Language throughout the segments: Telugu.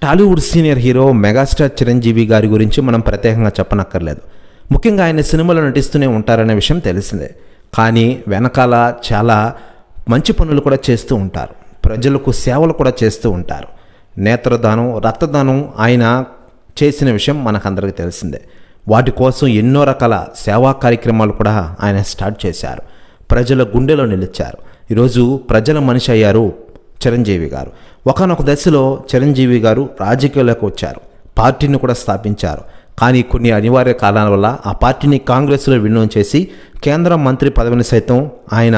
Tollywood senior hero megastar Chiranjeevi గారి గురించి మనం ప్రత్యేకంగా చెప్పనక్కర్లేదు. ముఖ్యంగా ఆయన సినిమాలో నటిస్తూనే ఉంటారనే విషయం తెలిసిందే. కానీ వెనకాల చాలా మంచి పనులు కూడా చేస్తూ ఉంటారు. ప్రజలకు సేవలు కూడా చేస్తూ ఉంటారు. నేత్రదానం, రక్తదానం ఆయన చేసిన విషయం మనకందరికీ తెలిసిందే. వాటి కోసం ఎన్నో రకాల సేవా కార్యక్రమాలు కూడా ఆయన స్టార్ట్ చేశారు. ప్రజల గుండెలో నిలిచారు. ఈరోజు ప్రజల మనిషి అయ్యారు చిరంజీవి గారు. ఒకానొక దశలో చిరంజీవి గారు రాజకీయాల్లోకి వచ్చారు. పార్టీని కూడా స్థాపించారు. కానీ కొన్ని అనివార్య కారణాల వల్ల ఆ పార్టీని కాంగ్రెస్లో విలీనం చేసి కేంద్ర మంత్రి పదవిని సైతం ఆయన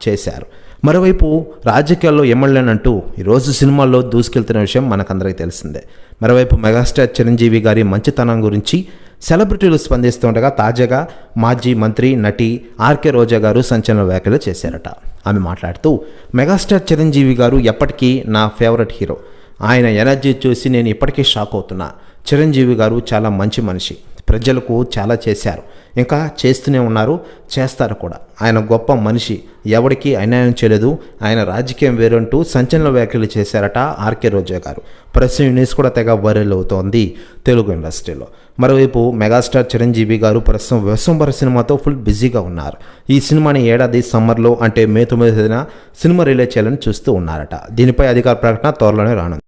చేశారు. మరోవైపు రాజకీయాల్లో ఎమ్మెల్యేనంటూ ఈరోజు సినిమాల్లో దూసుకెళ్తున్న విషయం మనకందరికీ తెలిసిందే. మరోవైపు మెగాస్టార్ చిరంజీవి గారి మంచితనం గురించి సెలబ్రిటీలు స్పందిస్తుండగా తాజాగా మాజీ మంత్రి నటి ఆర్కే రోజా గారు సంచలన వ్యాఖ్యలు చేశారట. ఆమె మాట్లాడుతూ, మెగాస్టార్ చిరంజీవి గారు ఎప్పటికీ నా ఫేవరెట్ హీరో. ఆయన ఎనర్జీ చూసి నేను ఇప్పటికీ షాక్ అవుతున్నా. చిరంజీవి గారు చాలా మంచి మనిషి. ప్రజలకు చాలా చేశారు. ఇంకా చేస్తూనే ఉన్నారు, చేస్తారు కూడా. ఆయన గొప్ప మనిషి, ఎవరికి అన్యాయం చేయలేదు. ఆయన రాజకీయం వేరంటూ సంచలన వ్యాఖ్యలు చేశారట ఆర్కే రోజా గారు. ప్రస్తుతం న్యూస్ కూడా తెగ వైరల్ అవుతోంది తెలుగు ఇండస్ట్రీలో. మరోవైపు మెగాస్టార్ చిరంజీవి గారు ప్రస్తుతం విశ్వంబర సినిమాతో ఫుల్ బిజీగా ఉన్నారు. ఈ సినిమాని ఏడాది సమ్మర్లో అంటే మే 9న సినిమా రిలీజ్ చేయాలని చూస్తూ ఉన్నారట. దీనిపై అధికార ప్రకటన త్వరలోనే రానుంది.